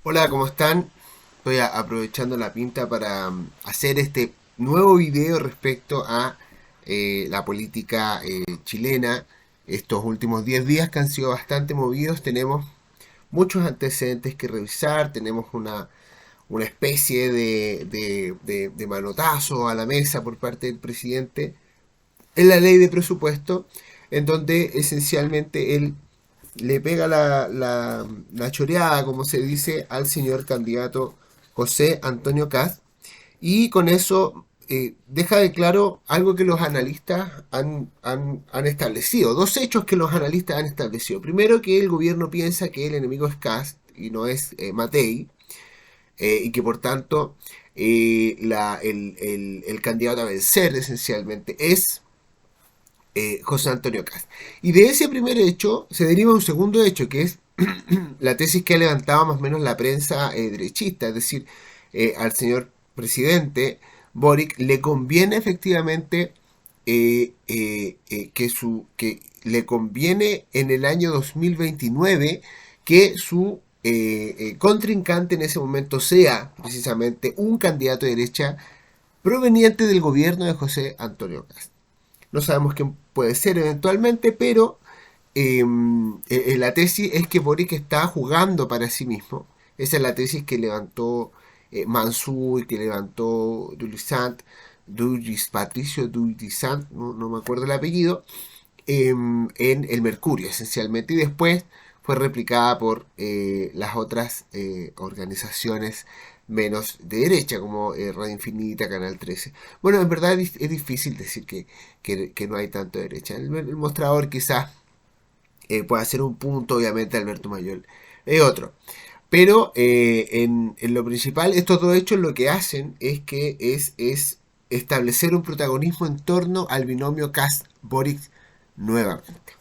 Hola, ¿cómo están? Estoy aprovechando la pinta para hacer este nuevo video respecto a la política chilena. Estos últimos 10 días que han sido bastante movidos, tenemos muchos antecedentes que revisar, tenemos una especie de manotazo a la mesa por parte del presidente en la ley de presupuesto, en donde esencialmente él le pega la choreada, como se dice, al señor candidato José Antonio Kast, y con eso deja de claro algo que los analistas han establecido, dos hechos que los analistas han establecido. Primero, que el gobierno piensa que el enemigo es Kast y no es Matei, y que por tanto el candidato a vencer esencialmente es José Antonio Kast. Y de ese primer hecho se deriva un segundo hecho, que es la tesis que ha levantado más o menos la prensa derechista, es decir, al señor presidente Boric le conviene efectivamente que le conviene en el año 2029 que su contrincante en ese momento sea precisamente un candidato de derecha proveniente del gobierno de José Antonio Kast. No sabemos quién puede ser eventualmente, pero la tesis es que Boric está jugando para sí mismo. Esa es la tesis que levantó Mansur, que levantó Patricio Dulisant, no me acuerdo el apellido, en el Mercurio, esencialmente. Y después fue replicada por las otras organizaciones menos de derecha, como Radio Infinita, Canal 13. Bueno, en verdad es difícil decir que no hay tanto derecha. El mostrador quizás puede hacer un punto, obviamente Alberto Mayol es otro. Pero en lo principal, estos dos hechos lo que hacen es establecer un protagonismo en torno al binomio Kast-Boric nuevamente.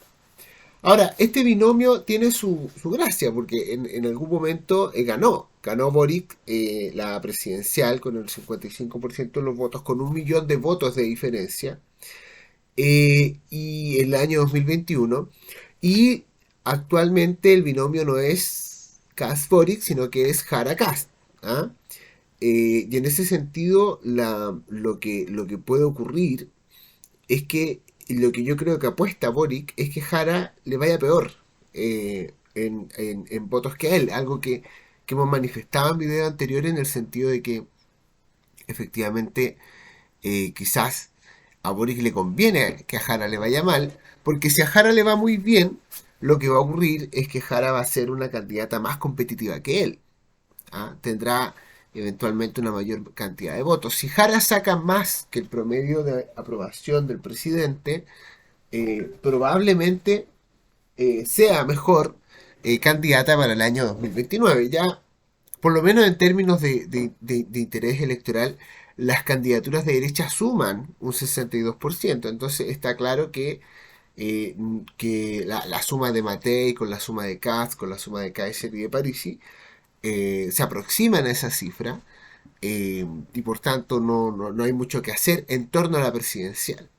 Ahora, este binomio tiene su gracia, porque en algún momento ganó Boric la presidencial con el 55% de los votos, con 1 millón de votos de diferencia, y en el año 2021, y actualmente el binomio no es Kast-Boric, sino que es Jara-Kast. ¿Ah? Y en ese sentido, lo que puede ocurrir es que lo que yo creo que apuesta Boric es que Jara le vaya peor en votos que a él, algo que hemos manifestado en videos anteriores, en el sentido de que efectivamente quizás a Boric le conviene que a Jara le vaya mal, porque si a Jara le va muy bien, lo que va a ocurrir es que Jara va a ser una candidata más competitiva que él. ¿Ah? Tendrá eventualmente una mayor cantidad de votos. Si Jara saca más que el promedio de aprobación del presidente, probablemente sea mejor candidata para el año 2029. Ya, por lo menos en términos de interés electoral, las candidaturas de derecha suman un 62%. Entonces está claro que la suma de Matei con la suma de Katz, con la suma de Kaiser y de Parisi, se aproximan a esa cifra, y por tanto no hay mucho que hacer en torno a la presidencial.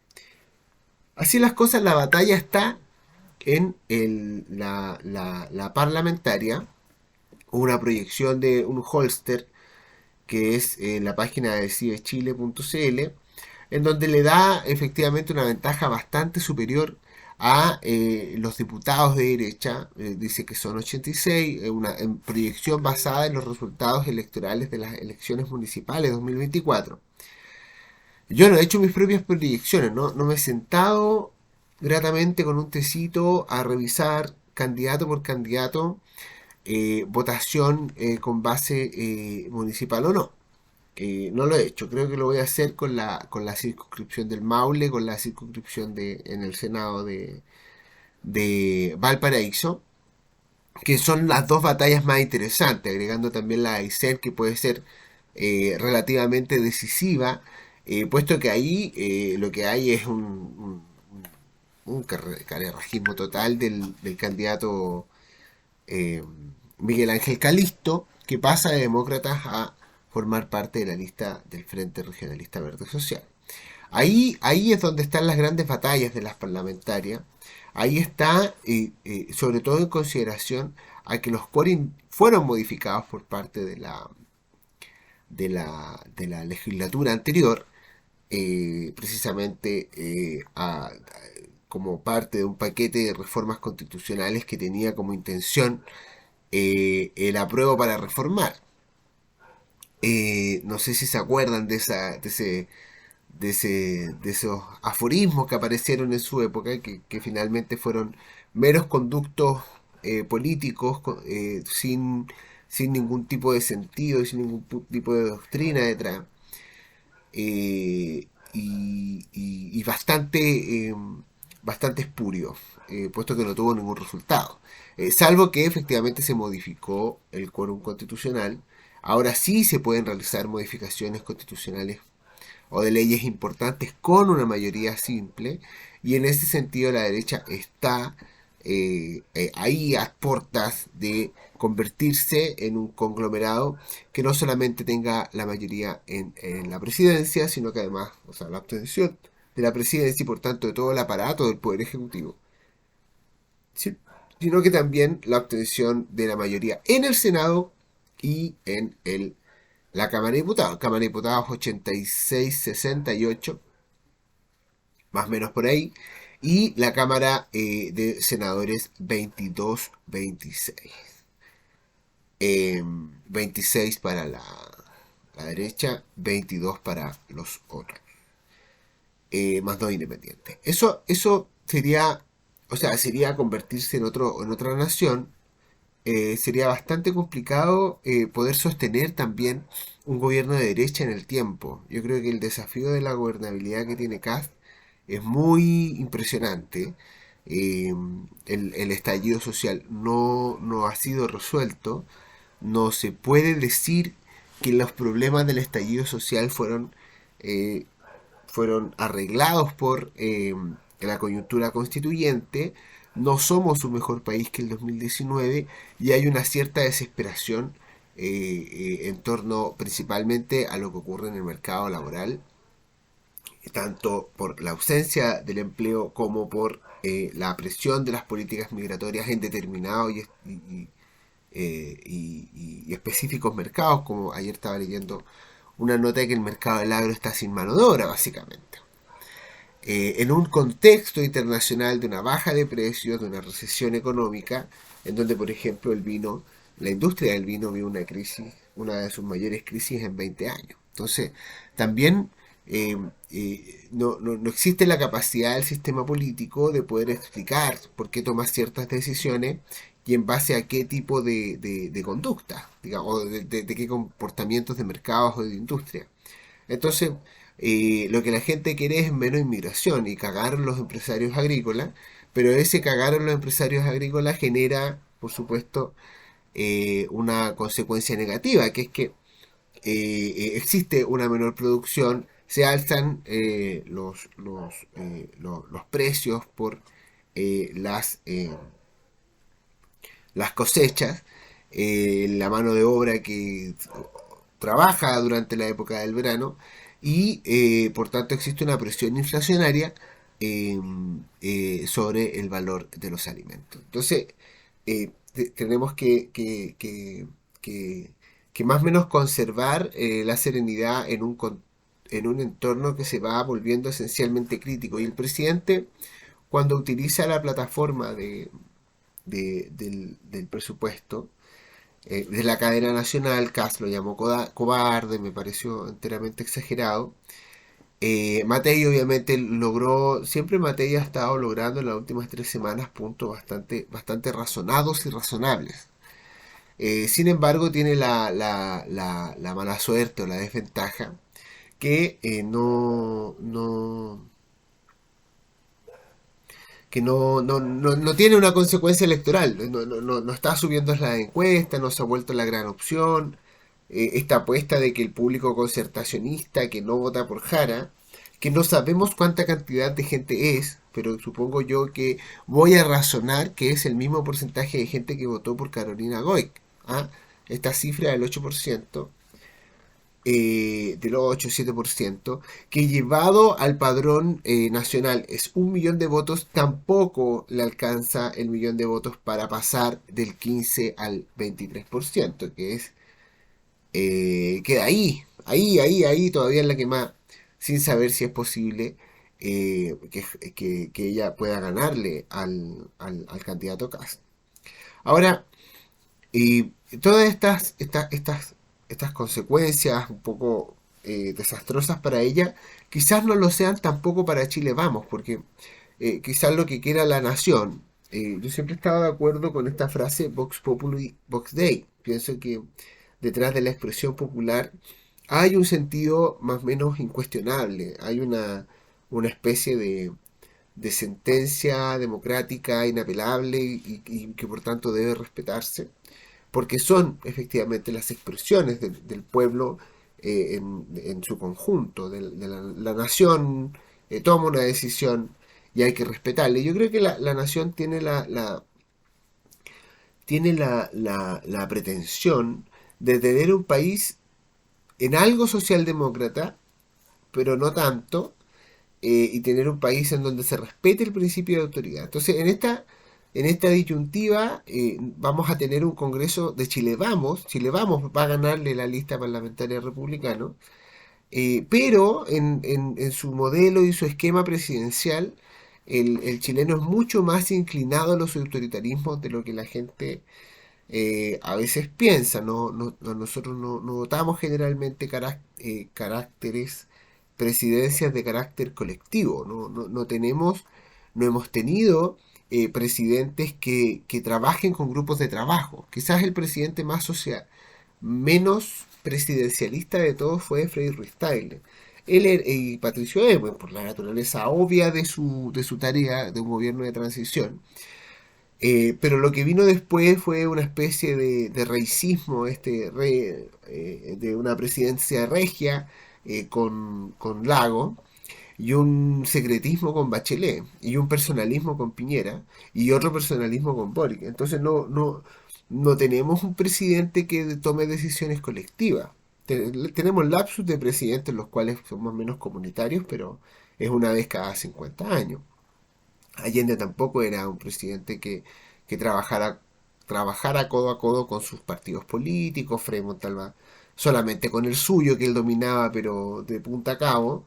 Así las cosas, la batalla está en la parlamentaria, una proyección de un holster que es la página de cibechile.cl, en donde le da efectivamente una ventaja bastante superior a los diputados de derecha. Dice que son 86, una en proyección basada en los resultados electorales de las elecciones municipales 2024. Yo no he hecho mis propias proyecciones, no me he sentado gratamente con un tecito a revisar candidato por candidato, votación con base municipal o no. No lo he hecho, creo que lo voy a hacer con la circunscripción del Maule, con la circunscripción en el Senado de Valparaíso, que son las dos batallas más interesantes, agregando también la de Aysén, que puede ser relativamente decisiva, puesto que ahí lo que hay es un carerrajismo total del candidato eh, Miguel Ángel Calisto, que pasa de demócratas a formar parte de la lista del Frente Regionalista Verde Social. Ahí es donde están las grandes batallas de las parlamentarias. Ahí está, sobre todo en consideración a que los quórum fueron modificados por parte de la legislatura anterior, precisamente como parte de un paquete de reformas constitucionales que tenía como intención el apruebo para reformar. No sé si se acuerdan de esos aforismos que aparecieron en su época, que finalmente fueron meros conductos políticos sin ningún tipo de sentido y sin ningún tipo de doctrina detrás. Y bastante espurio, puesto que no tuvo ningún resultado. Salvo que efectivamente se modificó el quórum constitucional. Ahora sí se pueden realizar modificaciones constitucionales o de leyes importantes con una mayoría simple, y en ese sentido la derecha está ahí a portas de convertirse en un conglomerado que no solamente tenga la mayoría en la presidencia, sino que además, o sea, la obtención de la presidencia y por tanto de todo el aparato del Poder Ejecutivo, sí, sino que también la obtención de la mayoría en el Senado y en la Cámara de Diputados. Cámara de Diputados 86-68, más o menos por ahí, y la Cámara de Senadores 22-26. 26 para la derecha, 22 para los otros, más dos independientes. Eso sería, o sea, sería convertirse en otra nación. Sería bastante complicado poder sostener también un gobierno de derecha en el tiempo. Yo creo que el desafío de la gobernabilidad que tiene Kast es muy impresionante. El estallido social no ha sido resuelto. No se puede decir que los problemas del estallido social eh, fueron arreglados por la coyuntura constituyente. No somos un mejor país que el 2019 y hay una cierta desesperación en torno principalmente a lo que ocurre en el mercado laboral, tanto por la ausencia del empleo como por la presión de las políticas migratorias en determinados y específicos mercados, como ayer estaba leyendo una nota de que el mercado del agro está sin mano de obra, básicamente. En un contexto internacional de una baja de precios, de una recesión económica, en donde, por ejemplo, la industria del vino vio una crisis, una de sus mayores crisis en 20 años. Entonces, también no existe la capacidad del sistema político de poder explicar por qué toma ciertas decisiones y en base a qué tipo de conducta, digamos, o de qué comportamientos de mercados o de industria. Entonces, lo que la gente quiere es menos inmigración y cagaron los empresarios agrícolas, pero ese cagaron los empresarios agrícolas genera, por supuesto, una consecuencia negativa, que es que existe una menor producción, se alzan los precios por eh, las, eh, las cosechas, la mano de obra que trabaja durante la época del verano y por tanto existe una presión inflacionaria eh, sobre el valor de los alimentos. Entonces, tenemos que más o menos conservar la serenidad en un entorno que se va volviendo esencialmente crítico. Y el presidente, cuando utiliza la plataforma del presupuesto, de la cadena nacional, Kast lo llamó cobarde, me pareció enteramente exagerado. Matei obviamente logró, siempre Matei ha estado logrando en las últimas 3 semanas puntos bastante razonados y razonables. Sin embargo, tiene la mala suerte o la desventaja que no tiene una consecuencia electoral, no está subiendo la encuesta, no se ha vuelto la gran opción. Esta apuesta de que el público concertacionista que no vota por Jara, que no sabemos cuánta cantidad de gente es, pero supongo yo que voy a razonar que es el mismo porcentaje de gente que votó por Carolina Goic. ¿Ah? Esta cifra del 8%, del 8 o 7%, que llevado al padrón nacional es 1 millón de votos, tampoco le alcanza el millón de votos para pasar del 15 al 23%, que es queda ahí, todavía en la quema, sin saber si es posible que ella pueda ganarle al candidato Kast. Ahora, y todas estas consecuencias un poco desastrosas para ella, quizás no lo sean tampoco para Chile Vamos, porque quizás lo que quiera la nación. Yo siempre he estado de acuerdo con esta frase Vox Populi, Vox Dei. Pienso que detrás de la expresión popular hay un sentido más o menos incuestionable, hay una especie de sentencia democrática inapelable y que por tanto debe respetarse porque son efectivamente las expresiones del pueblo en su conjunto, de la nación toma una decisión y hay que respetarle. Yo creo que la nación tiene la pretensión de tener un país en algo socialdemócrata, pero no tanto, y tener un país en donde se respete el principio de autoridad. Entonces, en esta disyuntiva vamos a tener un Congreso de Chile Vamos. Chile Vamos va a ganarle la lista parlamentaria republicano, pero en su modelo y su esquema presidencial, el chileno es mucho más inclinado a los autoritarismos de lo que la gente a veces piensa. Nosotros no votamos generalmente caracteres, presidencias de carácter colectivo. No hemos tenido presidentes que trabajen con grupos de trabajo. Quizás el presidente más social, menos presidencialista de todos fue Freddy Ruiz Tagle. Y Patricio Elwin, por la naturaleza obvia de su tarea de un gobierno de transición. Pero lo que vino después fue una especie de reicismo, de una presidencia regia con Lago, y un secretismo con Bachelet, y un personalismo con Piñera, y otro personalismo con Boric. Entonces no tenemos un presidente que tome decisiones colectivas. Tenemos lapsus de presidentes los cuales son más o menos comunitarios, pero es una vez cada 50 años. Allende tampoco era un presidente que trabajara codo a codo con sus partidos políticos, Frei Montalva solamente con el suyo que él dominaba pero de punta a cabo,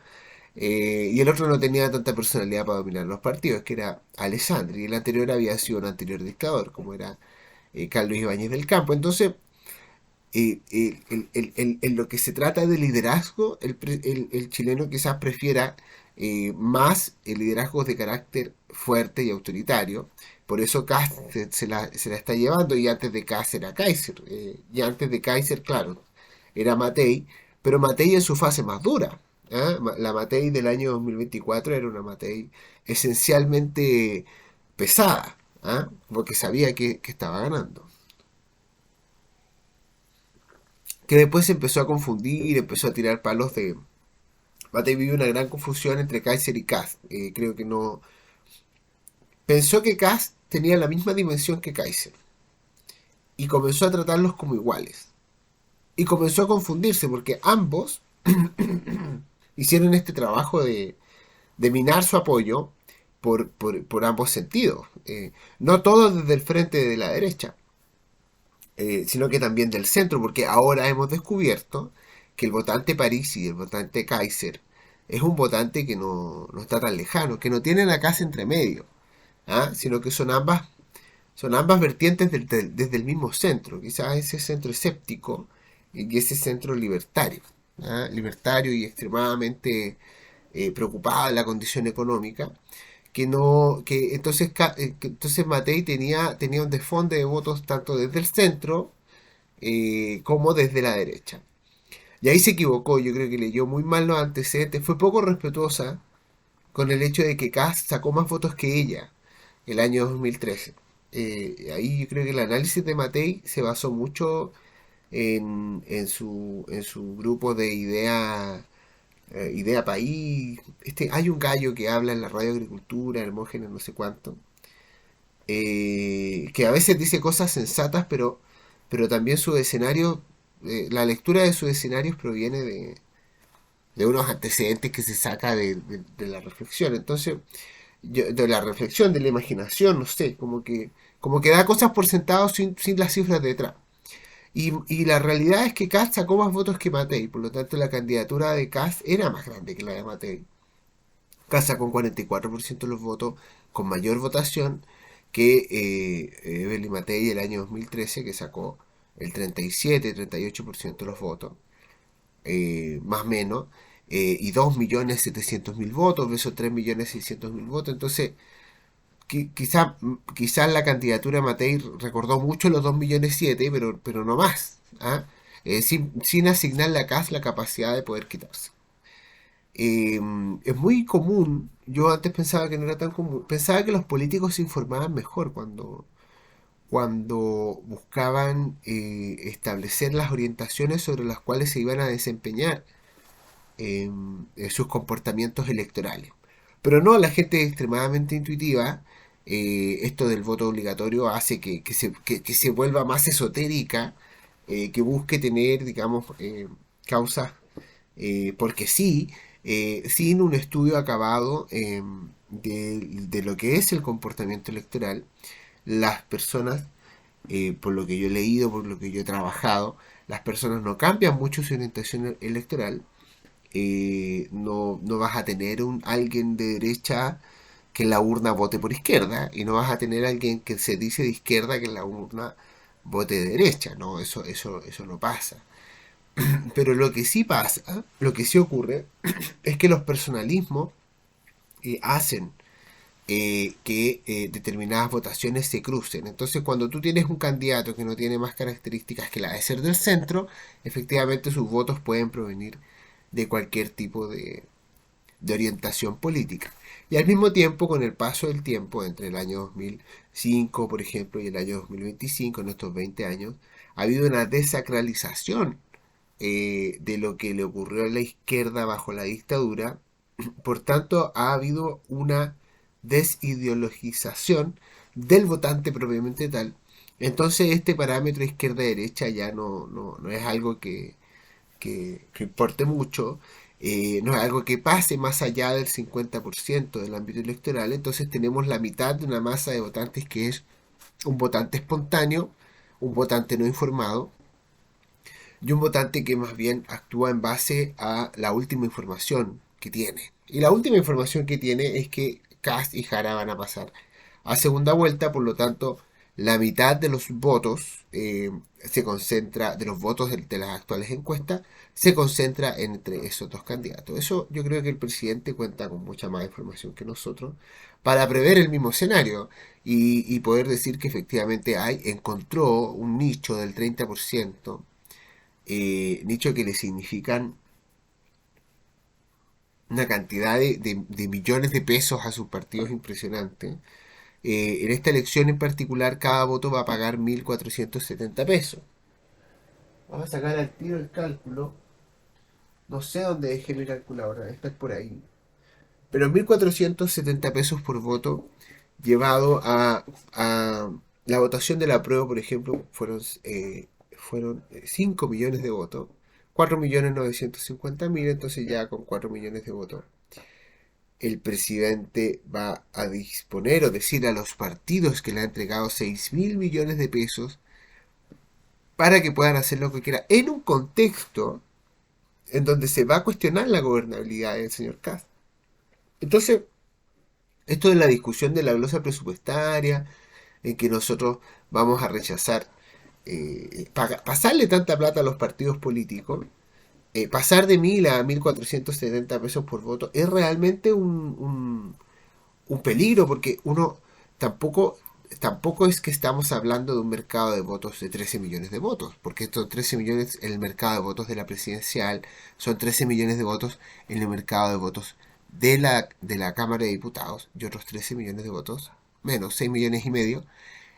y el otro no tenía tanta personalidad para dominar los partidos, que era Alessandri, y el anterior había sido un anterior dictador, como era Carlos Ibáñez del Campo. Entonces, en lo que se trata de liderazgo, el chileno quizás prefiera más el liderazgo de carácter fuerte y autoritario. Por eso Kast se la está llevando, y antes de Kast era Kaiser. Y antes de Kaiser, claro, era Matei, pero Matei en su fase más dura. ¿Ah? La Matei del año 2024 era una Matei esencialmente pesada, ¿ah? Porque sabía que estaba ganando. Que después se empezó a confundir, empezó a tirar palos de... Matei vivió una gran confusión entre Kaiser y Kast. Creo que no... Pensó que Kast tenía la misma dimensión que Kaiser y comenzó a tratarlos como iguales. Y comenzó a confundirse porque ambos hicieron este trabajo de minar su apoyo por ambos sentidos. No todo desde el frente de la derecha, sino que también del centro, porque ahora hemos descubierto que el votante París y el votante Kaiser es un votante que no está tan lejano, que no tiene la casa entre medio, ¿ah? Sino que son ambas vertientes desde el mismo centro, quizás ese centro escéptico y ese centro libertario, ¿ah? Libertario y extremadamente preocupado de la condición económica, que entonces Matei tenía un desfonde de votos tanto desde el centro como desde la derecha. Y ahí se equivocó, yo creo que leyó muy mal los antecedentes, fue poco respetuosa con el hecho de que Kast sacó más votos que ella el año 2013. Ahí yo creo que el análisis de Matei se basó mucho en su grupo de idea país. Hay un gallo que habla en la radio agricultura, Hermógenes, no sé cuánto, que a veces dice cosas sensatas, pero también su escenario La lectura de sus escenarios proviene de unos antecedentes que se saca de la reflexión. Entonces, de la reflexión, de la imaginación, no sé, como que da cosas por sentado sin las cifras detrás. Y la realidad es que Kast sacó más votos que Matei, por lo tanto la candidatura de Kast era más grande que la de Matei. Kast sacó un 44% de los votos, con mayor votación que Evelyn Matei el año 2013, que sacó el 37-38% de los votos, más o menos, y 2.700.000 votos, versus 3.600.000 votos. Entonces, quizás la candidatura de Matei recordó mucho los 2.700.000, pero no más. ¿Ah? Sin asignarle a Kass la capacidad de poder quitarse. Eh, es muy común, yo antes pensaba que no era tan común, pensaba que los políticos se informaban mejor cuando buscaban establecer las orientaciones sobre las cuales se iban a desempeñar sus comportamientos electorales. Pero no, la gente es extremadamente intuitiva. Esto del voto obligatorio hace que se vuelva más esotérica, que busque tener, digamos, causas porque sí, sin un estudio acabado de lo que es el comportamiento electoral, las personas, por lo que yo he leído, por lo que yo he trabajado, las personas no cambian mucho su orientación electoral. No vas a tener alguien de derecha que en la urna vote por izquierda, y no vas a tener alguien que se dice de izquierda que en la urna vote de derecha. No, eso no pasa. Pero lo que sí pasa, lo que sí ocurre, es que los personalismos hacen que determinadas votaciones se crucen. Entonces, cuando tú tienes un candidato que no tiene más características que la de ser del centro, efectivamente sus votos pueden provenir de cualquier tipo de orientación política. Y al mismo tiempo, con el paso del tiempo, entre el año 2005, por ejemplo, y el año 2025, en estos 20 años, ha habido una desacralización de lo que le ocurrió a la izquierda bajo la dictadura. Por tanto, ha habido una desideologización del votante propiamente tal. Entonces, este parámetro izquierda-derecha ya no es algo que importe mucho, no es algo que pase más allá del 50% del ámbito electoral. Entonces, tenemos la mitad de una masa de votantes que es un votante espontáneo, un votante no informado, y un votante que más bien actúa en base a la última información que tiene. Y la última información que tiene es que Kast y Jara van a pasar a segunda vuelta, por lo tanto, la mitad de los votos se concentra, de los votos de las actuales encuestas, se concentra entre esos dos candidatos. Eso yo creo que el presidente cuenta con mucha más información que nosotros para prever el mismo escenario y poder decir que efectivamente encontró un nicho del 30%, nicho que le significan una cantidad de millones de pesos a sus partidos impresionante. En esta elección en particular, cada voto va a pagar 1.470 pesos. Vamos a sacar al tiro el cálculo. No sé dónde dejé mi calculadora, está por ahí. Pero 1.470 pesos por voto, llevado a la votación de la prueba, por ejemplo, fueron 5 millones de votos. 4.950.000, entonces ya con 4 millones de votos el presidente va a disponer o decir a los partidos que le ha entregado 6.000 millones de pesos para que puedan hacer lo que quieran, en un contexto en donde se va a cuestionar la gobernabilidad del señor Kast. Entonces, esto de la discusión de la glosa presupuestaria, en que nosotros vamos a rechazar pasarle tanta plata a los partidos políticos, pasar de 1.000 a 1.470 pesos por voto, es realmente un peligro, porque uno tampoco, tampoco es que estamos hablando de un mercado de votos de 13 millones de votos, porque estos 13 millones en el mercado de votos de la presidencial, son 13 millones de votos en el mercado de votos de la Cámara de Diputados, y otros 13 millones de votos, menos 6 millones y medio,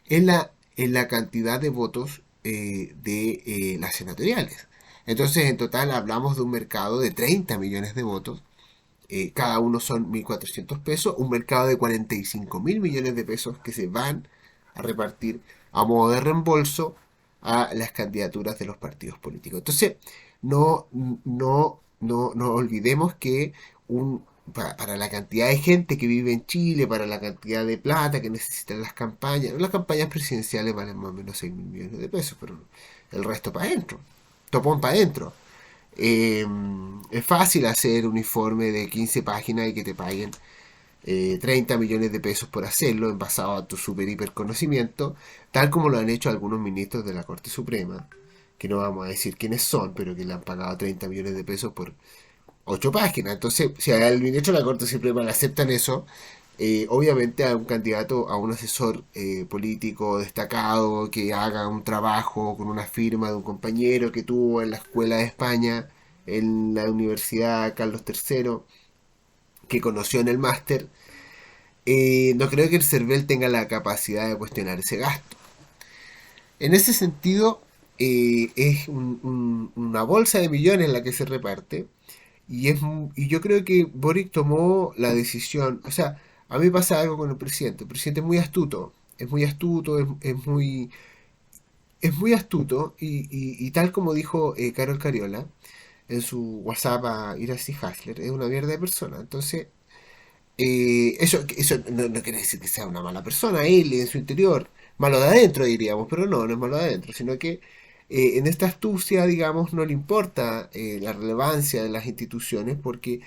en la cantidad de votos de las senatoriales. Entonces, en total hablamos de un mercado de 30 millones de votos, cada uno son 1.400 pesos, un mercado de 45.000 millones de pesos que se van a repartir a modo de reembolso a las candidaturas de los partidos políticos. Entonces, no olvidemos que para la cantidad de gente que vive en Chile, para la cantidad de plata que necesitan las campañas presidenciales valen más o menos 6.000 millones de pesos, pero el resto para adentro, topón para adentro. Eh, es fácil hacer un informe de 15 páginas y que te paguen 30 millones de pesos por hacerlo, en basado a tu super hiper conocimiento, tal como lo han hecho algunos ministros de la Corte Suprema, que no vamos a decir quiénes son, pero que le han pagado 30 millones de pesos por 8 páginas. Entonces, si al ministro de la Corte Suprema le aceptan eso, obviamente a un candidato, a un asesor político destacado que haga un trabajo con una firma de un compañero que tuvo en la Escuela de España, en la Universidad Carlos III, que conoció en el máster, no creo que el CERVEL tenga la capacidad de cuestionar ese gasto. En ese sentido, es una bolsa de millones la que se reparte y yo creo que Boric tomó la decisión, o sea, a mí me pasa algo con el presidente es muy astuto, es muy astuto y tal como dijo Carol Cariola en su WhatsApp a Iracy Hasler, es una mierda de persona. Entonces, eso no quiere decir que sea una mala persona, él en su interior, malo de adentro diríamos, pero no es malo de adentro, sino que en esta astucia, digamos, no le importa la relevancia de las instituciones porque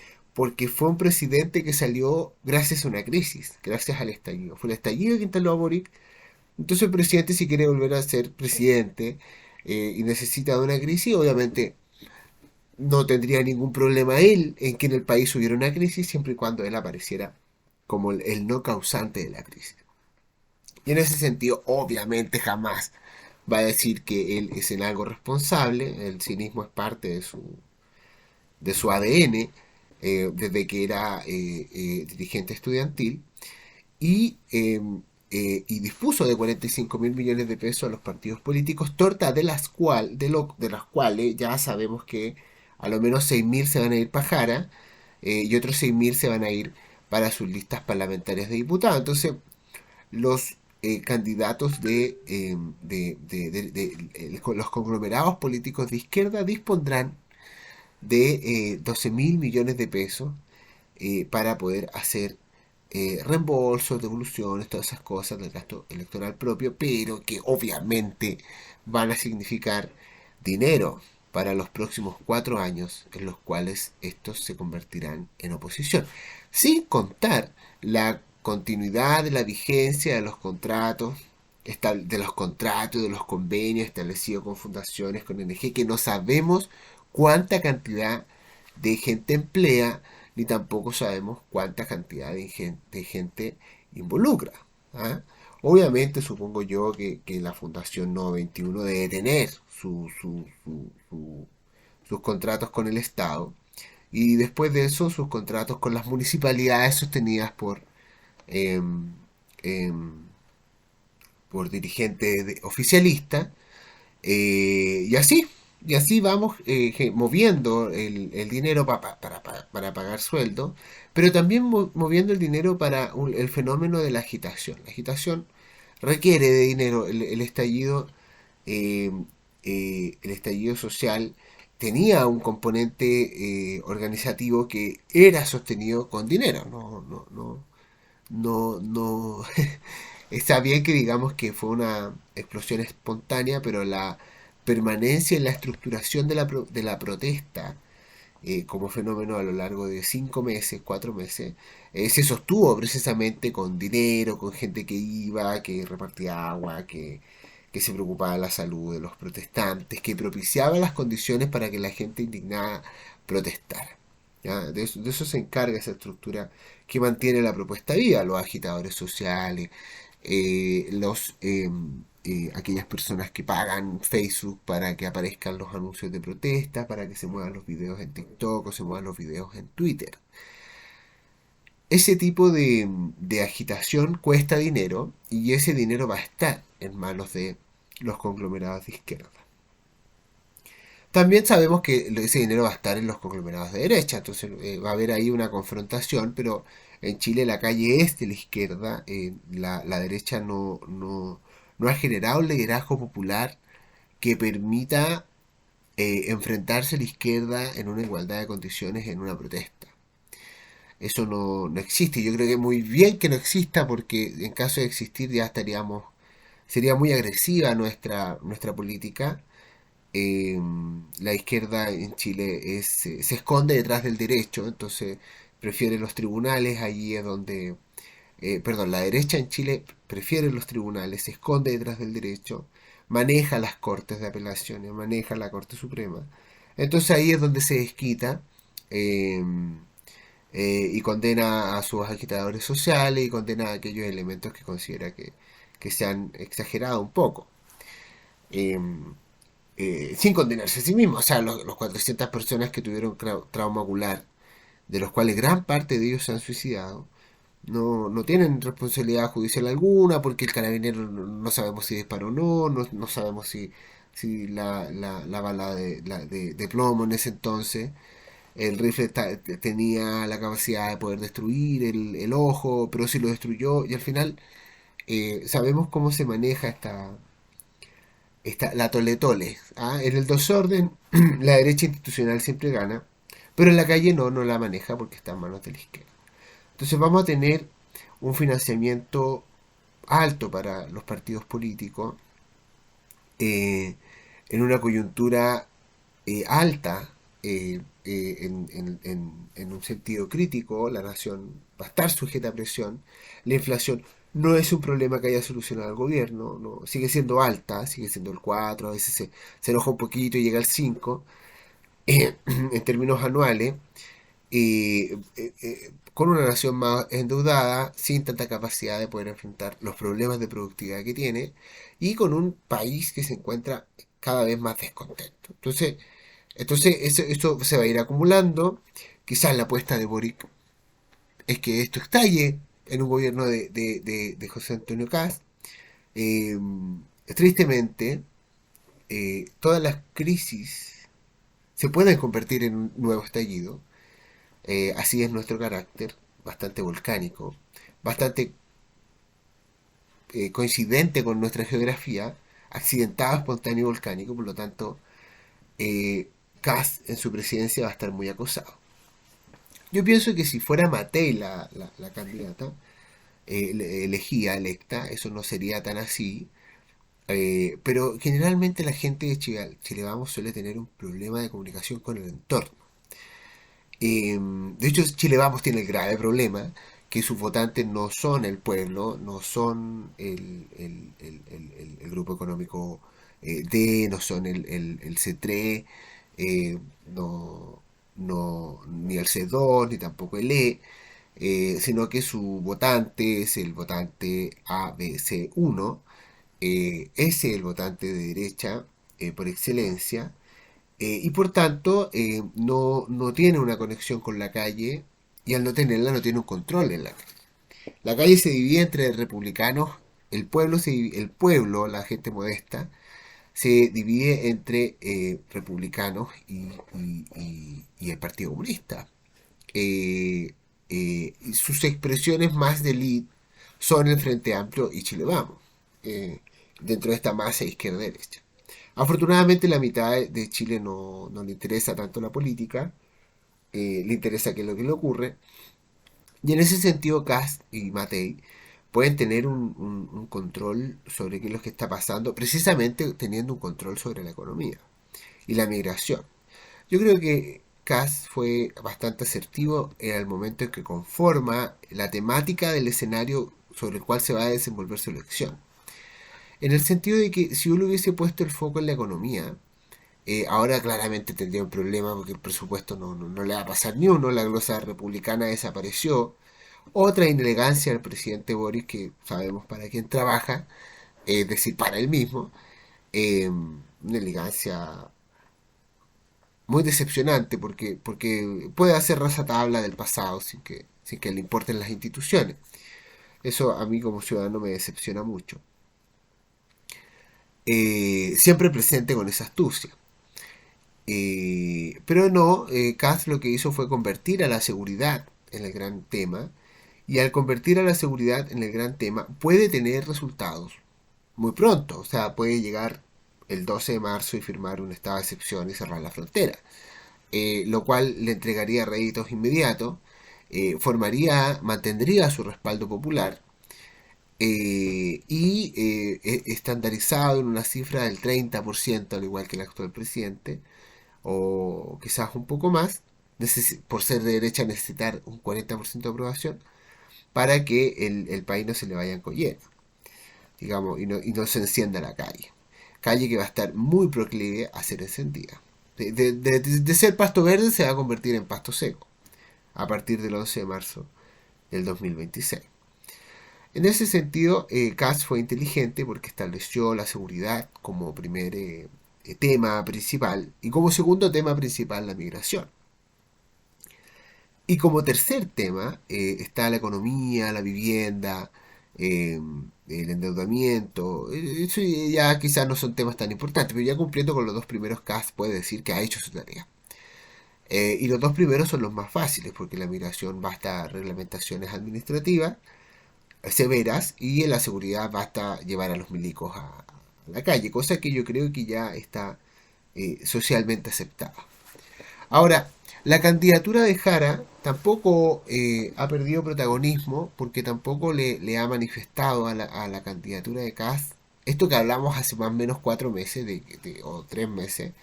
fue un presidente que salió gracias a una crisis, gracias al estallido. Fue el estallido que instaló a Boric. Entonces el presidente, si quiere volver a ser presidente y necesita de una crisis, obviamente no tendría ningún problema él en que en el país hubiera una crisis siempre y cuando él apareciera como el no causante de la crisis. Y en ese sentido, obviamente jamás va a decir que él es en algo responsable, el cinismo es parte de su ADN desde que era dirigente estudiantil y dispuso de 45.000 millones de pesos a los partidos políticos, torta de las cuales ya sabemos que a lo menos 6.000 se van a ir para Jara y otros 6.000 se van a ir para sus listas parlamentarias de diputados. Entonces, los candidatos los conglomerados políticos de izquierda dispondrán de 12.000 millones de pesos para poder hacer reembolsos, devoluciones, todas esas cosas del gasto electoral propio, pero que obviamente van a significar dinero para los próximos 4 años en los cuales estos se convertirán en oposición. Sin contar la continuidad de la vigencia de los contratos, de los convenios establecidos con fundaciones, con ONG, que no sabemos cuánta cantidad de gente emplea, ni tampoco sabemos cuánta cantidad de gente involucra. ¿Ah? Obviamente supongo yo que la Fundación No 21 debe tener sus contratos con el Estado y después de eso sus contratos con las municipalidades sostenidas eh, eh, por dirigentes oficialistas y así vamos moviendo el dinero para pagar sueldo, pero también moviendo el dinero para el fenómeno de la agitación. La agitación requiere de dinero. Eh, el estallido social tenía un componente organizativo que era sostenido con dinero. No. Está bien que digamos que fue una explosión espontánea, pero la permanencia en la estructuración de la protesta como fenómeno a lo largo de 5 meses, 4 meses, se sostuvo precisamente con dinero, con gente que iba, que repartía agua, que se preocupaba de la salud de los protestantes, que propiciaba las condiciones para que la gente indignada protestara. ¿Ya? De eso se encarga esa estructura que mantiene la propuesta viva, los agitadores sociales, aquellas personas que pagan Facebook para que aparezcan los anuncios de protesta, para que se muevan los videos en TikTok o se muevan los videos en Twitter. Ese tipo de agitación cuesta dinero y ese dinero va a estar en manos de los conglomerados de izquierda. También sabemos que ese dinero va a estar en los conglomerados de derecha, entonces va a haber ahí una confrontación, pero en Chile la calle es de la izquierda, la derecha no ha generado un liderazgo popular que permita enfrentarse a la izquierda en una igualdad de condiciones en una protesta. Eso no existe. Yo creo que muy bien que no exista porque en caso de existir ya estaríamos, sería muy agresiva nuestra política. Eh, la izquierda en Chile se esconde detrás del derecho, entonces prefiere los tribunales, allí es donde, perdón, la derecha en Chile prefiere los tribunales, se esconde detrás del derecho, maneja las cortes de apelaciones, maneja la Corte Suprema. Entonces ahí es donde se desquita. eh, y condena a sus agitadores sociales y condena a aquellos elementos que considera que se han exagerado un poco. Eh, Sin condenarse a sí mismo. O sea, los 400 personas que tuvieron trauma ocular, de los cuales gran parte de ellos se han suicidado, no tienen responsabilidad judicial alguna, porque el carabinero no sabemos si disparó o no sabemos si la bala de plomo en ese entonces el rifle tenía la capacidad de poder destruir el ojo, pero sí lo destruyó. Y al final sabemos cómo se maneja la tole tole. ¿Ah? En el desorden, la derecha institucional siempre gana, pero en la calle no la maneja porque está en manos de la izquierda. Entonces vamos a tener un financiamiento alto para los partidos políticos eh, en una coyuntura alta en un sentido crítico, la nación va a estar sujeta a presión, la inflación no es un problema que haya solucionado el gobierno, no, sigue siendo alta, sigue siendo el 4, a veces se enoja un poquito y llega al 5, en términos anuales, con una nación más endeudada, sin tanta capacidad de poder enfrentar los problemas de productividad que tiene, y con un país que se encuentra cada vez más descontento. Entonces eso se va a ir acumulando. Quizás la apuesta de Boric es que esto estalle en un gobierno de José Antonio Caz. Eh, Tristemente, todas las crisis se pueden convertir en un nuevo estallido. Así es nuestro carácter, bastante volcánico, bastante coincidente con nuestra geografía, accidentado, espontáneo y volcánico. Por lo tanto, eh, Caz en su presidencia va a estar muy acosado. Yo pienso que si fuera Matei la candidata elegida, electa, eso no sería tan así. Pero generalmente la gente de Chile Vamos suele tener un problema de comunicación con el entorno. De hecho, Chile Vamos tiene el grave problema que sus votantes no son el pueblo, no son el grupo económico D, no son el C3, eh, no, ni el C2, ni tampoco el E, sino que su votante es el votante ABC1, ese es el votante de derecha por excelencia, y por tanto no tiene una conexión con la calle y al no tenerla no tiene un control en la calle. La calle se divide entre republicanos, el pueblo, la gente modesta, se divide entre republicanos y el Partido Comunista. Y sus expresiones más de elite son el Frente Amplio y Chile Vamos, eh, dentro de esta masa izquierda-derecha. Afortunadamente la mitad de Chile no le interesa tanto la política, le interesa qué es lo que le ocurre, y en ese sentido Kast y Matei pueden tener un control sobre qué es lo que está pasando, precisamente teniendo un control sobre la economía y la migración. Yo creo que Kast fue bastante asertivo en el momento en que conforma la temática del escenario sobre el cual se va a desenvolver su elección. En el sentido de que si uno hubiese puesto el foco en la economía, ahora claramente tendría un problema porque el presupuesto no le va a pasar ni uno, la glosa republicana desapareció. Otra inelegancia del presidente Boris, que sabemos para quién trabaja, es decir, para él mismo, una elegancia muy decepcionante porque puede hacer rajatabla del pasado sin que le importen las instituciones. Eso a mí como ciudadano me decepciona mucho. Siempre presente con esa astucia. Pero no, Kass lo que hizo fue convertir a la seguridad en el gran tema, y al convertir a la seguridad en el gran tema puede tener resultados muy pronto, o sea, puede llegar el 12 de marzo y firmar un estado de excepción y cerrar la frontera, lo cual le entregaría réditos inmediatos, mantendría su respaldo popular estandarizado en una cifra del 30%, al igual que el actual presidente, o quizás un poco más, por ser de derecha necesitar un 40% de aprobación, para que el país no se le vaya en collera, digamos, y no se encienda la calle. Calle que va a estar muy proclive a ser encendida. De ser pasto verde se va a convertir en pasto seco a partir del 11 de marzo del 2026. En ese sentido, Katz fue inteligente porque estableció la seguridad como primer tema principal y como segundo tema principal la migración. Y como tercer tema está la economía, la vivienda, eh, el endeudamiento. Eso ya quizás no son temas tan importantes, pero ya cumpliendo con los dos primeros, Katz puede decir que ha hecho su tarea. Y los dos primeros son los más fáciles, porque la migración basta reglamentaciones administrativas severas y en la seguridad basta llevar a los milicos a la calle, cosa que yo creo que ya está socialmente aceptada. Ahora, la candidatura de Jara tampoco ha perdido protagonismo porque tampoco le ha manifestado a la candidatura de Kass esto que hablamos hace más o menos 4 meses o 3 meses,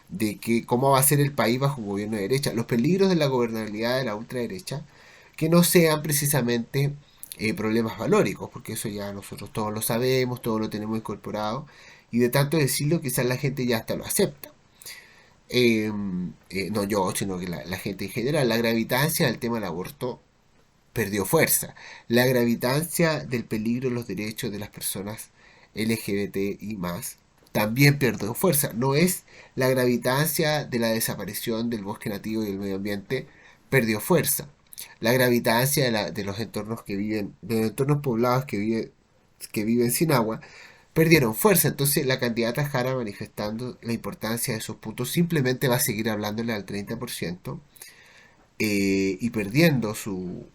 de que cómo va a ser el país bajo un gobierno de derecha, los peligros de la gobernabilidad de la ultraderecha, que no sean precisamente problemas valóricos, porque eso ya nosotros todos lo sabemos, todos lo tenemos incorporado, y de tanto decirlo quizás la gente ya hasta lo acepta. No yo, sino que la gente en general. La gravitancia del tema del aborto perdió fuerza. La gravitancia del peligro de los derechos de las personas LGBT y más también perdió fuerza. No es la gravitancia de la desaparición del bosque nativo y del medio ambiente perdió fuerza. La gravitancia de los entornos de los entornos poblados que viven sin agua, perdieron fuerza. Entonces la candidata Jara, manifestando la importancia de esos puntos, simplemente va a seguir hablándole al 30% y perdiendo su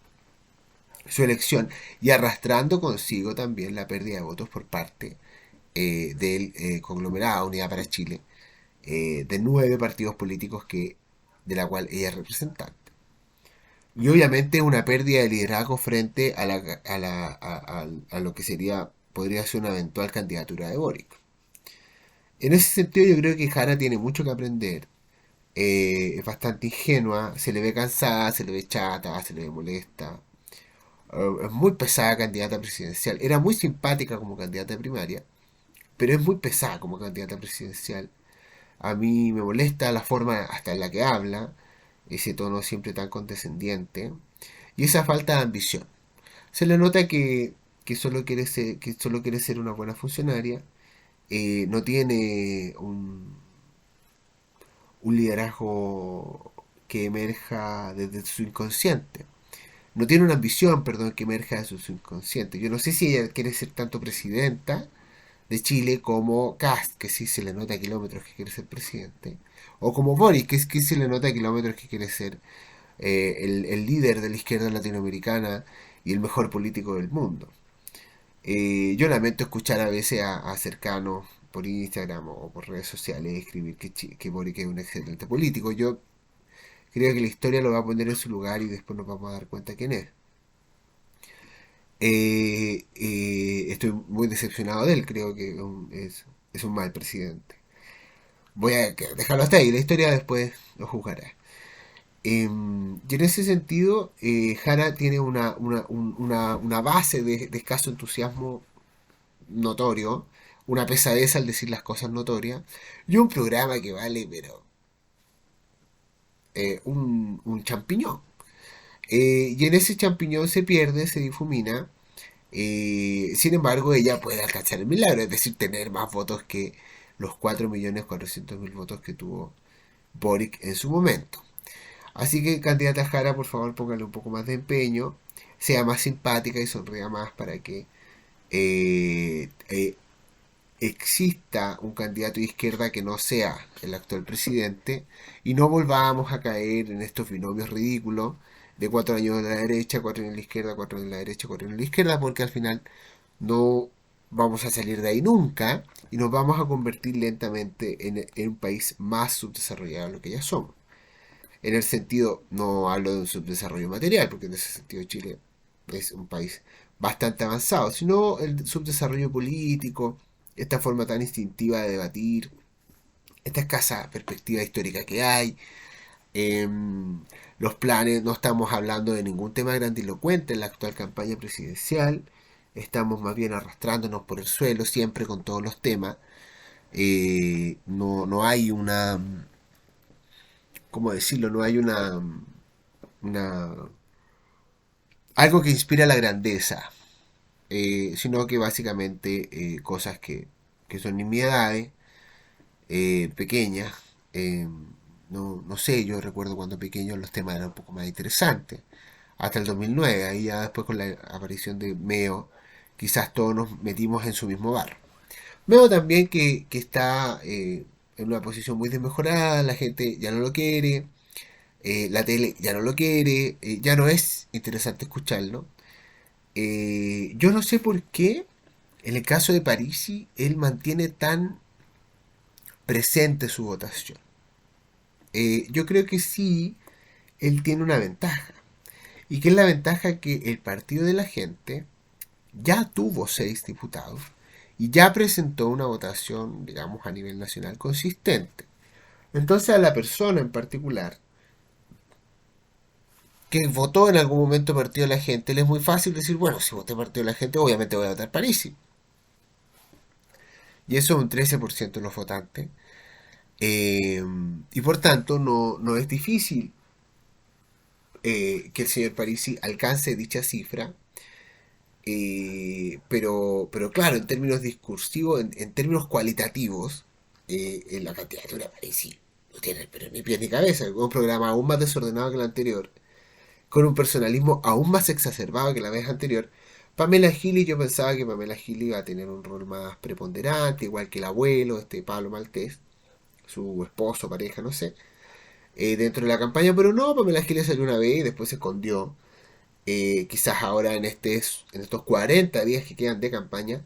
elección y arrastrando consigo también la pérdida de votos por parte del conglomerado Unidad para Chile, de 9 partidos políticos de la cual ella es representante. Y obviamente una pérdida de liderazgo frente a lo que podría ser una eventual candidatura de Boric. En ese sentido yo creo que Jara tiene mucho que aprender. Es bastante ingenua, se le ve cansada, se le ve chata, se le ve molesta. Es muy pesada candidata presidencial. Era muy simpática como candidata primaria, pero es muy pesada como candidata presidencial. A mí me molesta la forma hasta en la que habla, ese tono siempre tan condescendiente y esa falta de ambición. Se le nota que solo quiere ser una buena funcionaria, no tiene un liderazgo que emerja desde su inconsciente. No tiene una ambición, perdón, que emerja de su subconsciente. Yo no sé si ella quiere ser tanto presidenta de Chile como Kast, que sí se le nota a kilómetros que quiere ser presidente, o como Boric, que se le nota a kilómetros que quiere ser el líder de la izquierda latinoamericana y el mejor político del mundo. Yo lamento escuchar a veces a cercanos por Instagram o por redes sociales escribir que Boric es un excelente político. Yo creo que la historia lo va a poner en su lugar y después nos vamos a dar cuenta quién es. Estoy muy decepcionado de él, creo que es un mal presidente. Voy a dejarlo hasta ahí, la historia después lo juzgará. Y en ese sentido, Jara tiene una base de escaso entusiasmo notorio, una pesadez al decir las cosas notorias, y un programa que vale, pero un champiñón. Y en ese champiñón se pierde, se difumina. Sin embargo, ella puede alcanzar el milagro, es decir, tener más votos que los 4.400.000 votos que tuvo Boric en su momento. Así que, candidata Jara, por favor, póngale un poco más de empeño, sea más simpática y sonría más para que eh, eh, exista un candidato de izquierda que no sea el actual presidente y no volvamos a caer en estos binomios ridículos de 4 años de la derecha, 4 años de la izquierda, 4 años de la derecha, 4 años de la izquierda, porque al final no vamos a salir de ahí nunca y nos vamos a convertir lentamente en un país más subdesarrollado de lo que ya somos. En el sentido, no hablo de un subdesarrollo material, porque en ese sentido Chile es un país bastante avanzado, sino el subdesarrollo político, esta forma tan instintiva de debatir, esta escasa perspectiva histórica que hay, eh, los planes, no estamos hablando de ningún tema grandilocuente en la actual campaña presidencial, estamos más bien arrastrándonos por el suelo siempre con todos los temas. No hay una, ¿cómo decirlo? No hay una algo que inspira la grandeza, sino que básicamente cosas que son nimiedades, pequeñas. eh, no sé, yo recuerdo cuando pequeño los temas eran un poco más interesantes. Hasta el 2009, ahí ya después con la aparición de Meo, quizás todos nos metimos en su mismo barro. Veo también que está en una posición muy desmejorada, la gente ya no lo quiere, la tele ya no lo quiere, ya no es interesante escucharlo. Yo no sé por qué, en el caso de Parisi, él mantiene tan presente su votación. Yo creo que sí, él tiene una ventaja. Y que es la ventaja que el Partido de la Gente ya tuvo 6 diputados y ya presentó una votación, digamos, a nivel nacional consistente. Entonces a la persona en particular que votó en algún momento Partido de la Gente, le es muy fácil decir, bueno, si voté Partido de la Gente, obviamente voy a votar Parisi. Y eso es un 13% de los votantes. Eh, y por tanto no es difícil que el señor Parisi alcance dicha cifra. Pero claro, en términos discursivos, en términos cualitativos, en la candidatura Parisi no tiene pero ni pie ni cabeza. Un programa aún más desordenado que el anterior, con un personalismo aún más exacerbado que la vez anterior. Pamela Gili, yo pensaba que Pamela Gili iba a tener un rol más preponderante, igual que el abuelo, Pablo Maltés, su esposo, pareja, no sé, dentro de la campaña, pero no, Pamela Giles salió una vez y después se escondió. Quizás ahora en estos 40 días que quedan de campaña,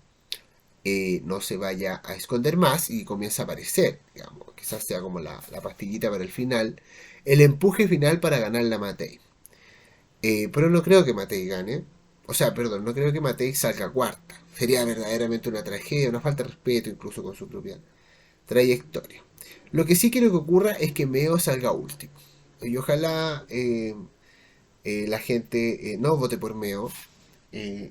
no se vaya a esconder más y comienza a aparecer, digamos, quizás sea como la pastillita para el final, el empuje final para ganar la Matei. Pero no creo que Matei gane, o sea, perdón, no creo que Matei salga cuarta. Sería verdaderamente una tragedia, una falta de respeto incluso con su propia trayectoria. Lo que sí quiero que ocurra es que Meo salga último. Y ojalá la gente no vote por Meo,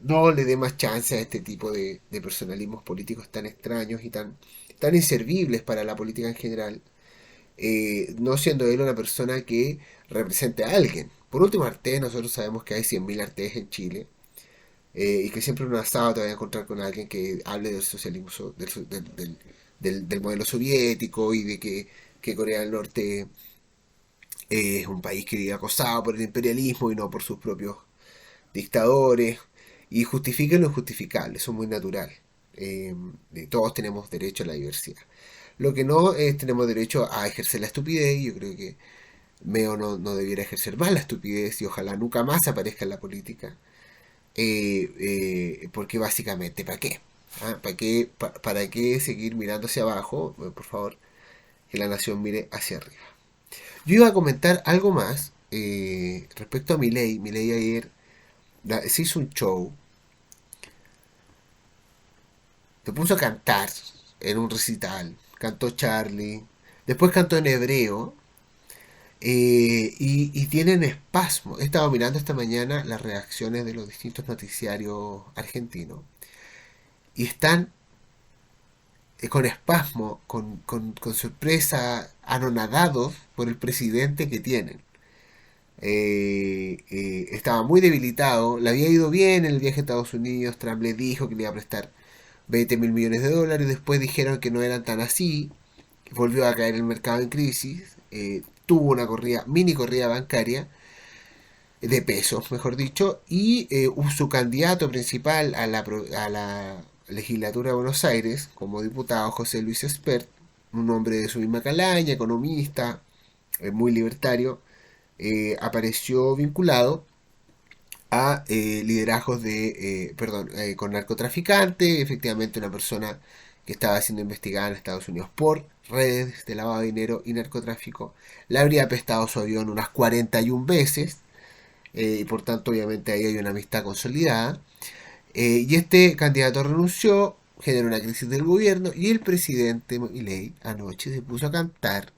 no le dé más chance a este tipo de personalismos políticos tan extraños y tan inservibles para la política en general, no siendo él una persona que represente a alguien. Por último, Arte, nosotros sabemos que hay 100.000 Artes en Chile, y que siempre en un asado te vas a encontrar con alguien que hable del socialismo, del modelo soviético y de que Corea del Norte es un país que vive acosado por el imperialismo y no por sus propios dictadores, y justifiquen lo injustificable, eso es muy natural. Eh, Todos tenemos derecho a la diversidad. Lo que no es tenemos derecho a ejercer la estupidez, y yo creo que Meo no debiera ejercer más la estupidez y ojalá nunca más aparezca en la política. Porque básicamente, ¿para qué? ¿Ah? ¿Para qué seguir mirando hacia abajo? Por favor, que la nación mire hacia arriba. Yo iba a comentar algo más respecto a Milei. Milei ayer se hizo un show, se puso a cantar en un recital, cantó Charlie, después cantó en hebreo, y tienen espasmo. He estado mirando esta mañana las reacciones de los distintos noticiarios argentinos y están con espasmo, con sorpresa, anonadados por el presidente que tienen. Estaba muy debilitado, le había ido bien en el viaje a Estados Unidos, Trump le dijo que le iba a prestar 20.000 millones de dólares, después dijeron que no eran tan así, volvió a caer el mercado en crisis, tuvo una mini corrida bancaria, de pesos, mejor dicho, y su candidato principal a la legislatura de Buenos Aires, como diputado, José Luis Espert, un hombre de su misma calaña, economista, muy libertario, apareció vinculado a liderazgos con narcotraficantes, efectivamente una persona que estaba siendo investigada en Estados Unidos por redes de lavado de dinero y narcotráfico, le habría prestado su avión unas 41 veces, y por tanto obviamente ahí hay una amistad consolidada. Y este candidato renunció, generó una crisis del gobierno y el presidente Milei anoche se puso a cantar,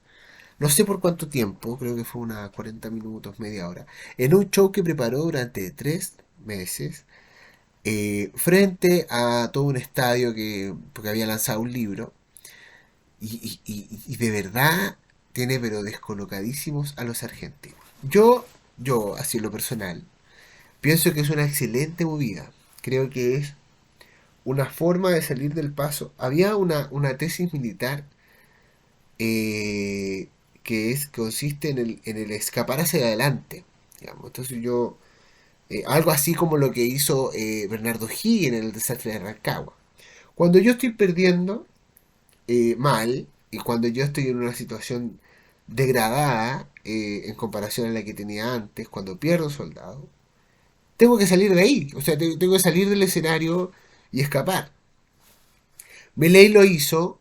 no sé por cuánto tiempo, creo que fue unas 40 minutos, media hora, en un show que preparó durante 3 meses, frente a todo un estadio porque había lanzado un libro, y de verdad tiene pero descolocadísimos a los argentinos. Yo, así en lo personal, pienso que es una excelente movida. Creo que es una forma de salir del paso. Había una tesis militar, eh, consiste en el escapar hacia adelante. Digamos. Entonces algo así como lo que hizo Bernardo Higgins en el desastre de Rancagua. Cuando yo estoy perdiendo mal, y cuando yo estoy en una situación degradada en comparación a la que tenía antes, cuando pierdo soldados, tengo que salir de ahí. O sea, tengo que salir del escenario y escapar. Milei lo hizo,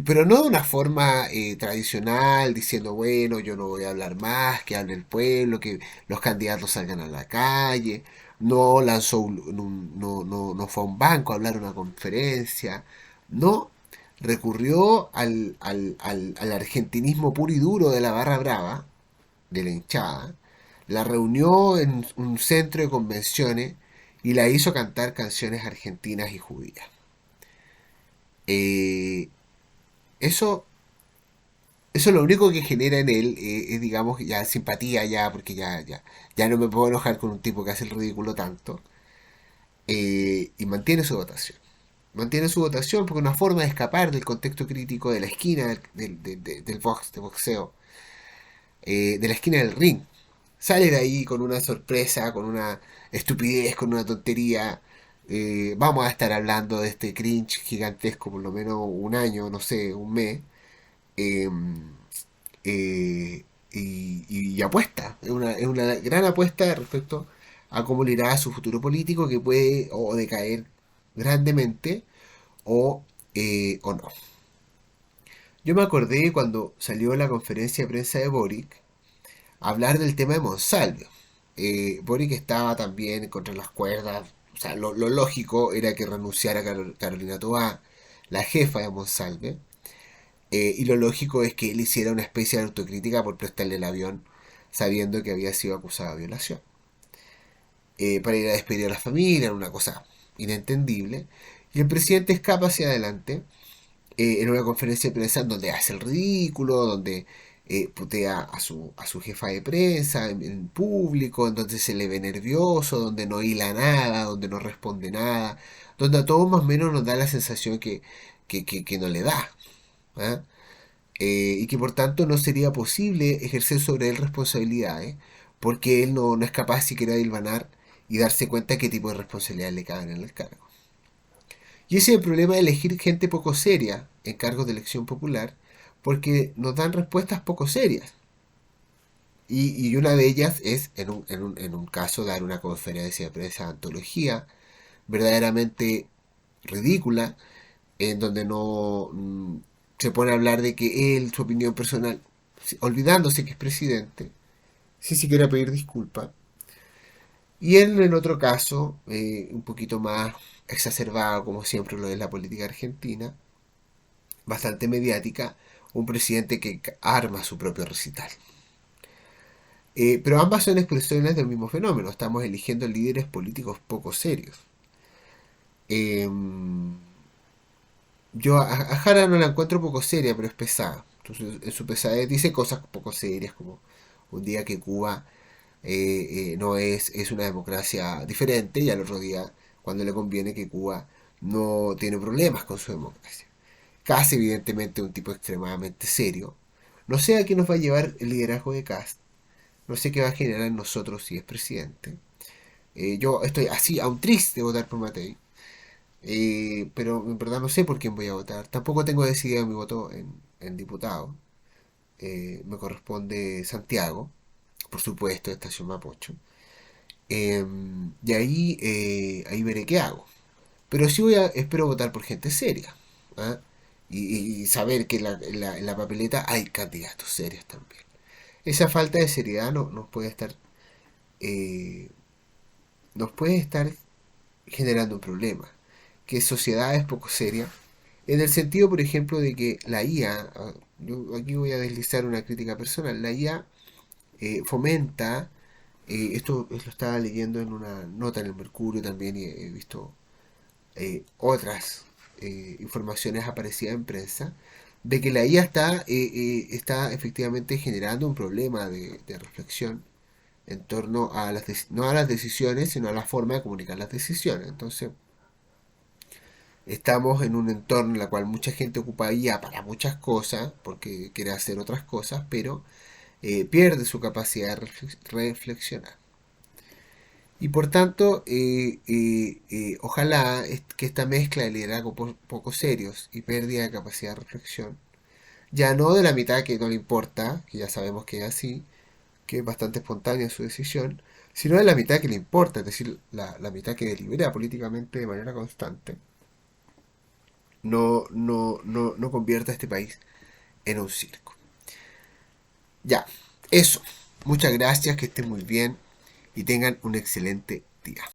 pero no de una forma tradicional, diciendo, bueno, yo no voy a hablar más, que hable el pueblo, que los candidatos salgan a la calle. No lanzó no fue a un banco a hablar a una conferencia. No, recurrió al argentinismo puro y duro de la barra brava, de la hinchada. La reunió en un centro de convenciones y la hizo cantar canciones argentinas y judías. Eh, eso, eso lo único que genera en él es, digamos, ya simpatía, ya, porque ya no me puedo enojar con un tipo que hace el ridículo tanto, y mantiene su votación. Mantiene su votación porque es una forma de escapar del contexto crítico de la esquina del boxeo, de la esquina del ring. Sale de ahí con una sorpresa, con una estupidez, con una tontería. Vamos a estar hablando de este cringe gigantesco por lo menos un año, no sé, un mes. eh, y apuesta, es una gran apuesta respecto a cómo le irá a su futuro político, que puede o decaer grandemente o no. Yo me acordé cuando salió la conferencia de prensa de Boric hablar del tema de Monsalve. Boric estaba también contra las cuerdas, o sea, lo lógico era que renunciara Carolina Toá, la jefa de Monsalve. Y lo lógico es que él hiciera una especie de autocrítica por prestarle el avión sabiendo que había sido acusado de violación. Para ir a despedir a la familia, una cosa inentendible. Y el presidente escapa hacia adelante en una conferencia de prensa donde hace el ridículo, donde putea a su jefa de prensa en público, en donde se le ve nervioso, donde no hila nada, donde no responde nada, donde a todos más o menos nos da la sensación que no le da. ¿Ah? Y que por tanto no sería posible ejercer sobre él responsabilidades, porque él no es capaz siquiera de hilvanar y darse cuenta qué tipo de responsabilidades le caben en el cargo. Y ese es el problema de elegir gente poco seria en cargos de elección popular, porque nos dan respuestas poco serias. Y una de ellas es, en un caso, dar una conferencia de prensa de antología verdaderamente ridícula, en donde no se pone a hablar de que él, su opinión personal, olvidándose que es presidente, sin siquiera pedir disculpas. Y él, en otro caso, un poquito más exacerbado, como siempre lo es la política argentina, bastante mediática, un presidente que arma su propio recital. Pero ambas son expresiones del mismo fenómeno. Estamos eligiendo líderes políticos poco serios. Eh, yo a Jara no la encuentro poco seria, pero es pesada. Entonces, en su pesadez dice cosas poco serias, como un día que Cuba no es una democracia diferente, y al otro día, cuando le conviene, que Cuba no tiene problemas con su democracia. Cast, evidentemente, un tipo extremadamente serio. No sé a qué nos va a llevar el liderazgo de Cast. No sé qué va a generar en nosotros si es presidente. Yo estoy así, aún triste de votar por Matei. Pero en verdad no sé por quién voy a votar. Tampoco tengo decidido mi voto en diputado. Me corresponde Santiago, por supuesto, Estación Mapocho. Y ahí veré qué hago. Pero sí espero votar por gente seria. ¿Ah? Y saber que en la papeleta hay candidatos serios también. Esa falta de seriedad eh, nos puede estar generando un problema. Que sociedad es poco seria. En el sentido, por ejemplo, de que la IA, yo aquí voy a deslizar una crítica personal, la IA fomenta, esto lo estaba leyendo en una nota en el Mercurio también y he visto otras informaciones aparecidas en prensa, de que la IA está efectivamente generando un problema de reflexión en torno a no a las decisiones, sino a la forma de comunicar las decisiones. Entonces, estamos en un entorno en el cual mucha gente ocupa IA para muchas cosas, porque quiere hacer otras cosas, pero pierde su capacidad de reflexionar. Y por tanto, ojalá que esta mezcla de liderazgo poco serios y pérdida de capacidad de reflexión, ya no de la mitad que no le importa, que ya sabemos que es así, que es bastante espontánea su decisión, sino de la mitad que le importa, es decir, la mitad que delibera políticamente de manera constante, no convierta a este país en un circo. Ya, eso. Muchas gracias, que estén muy bien y tengan un excelente día.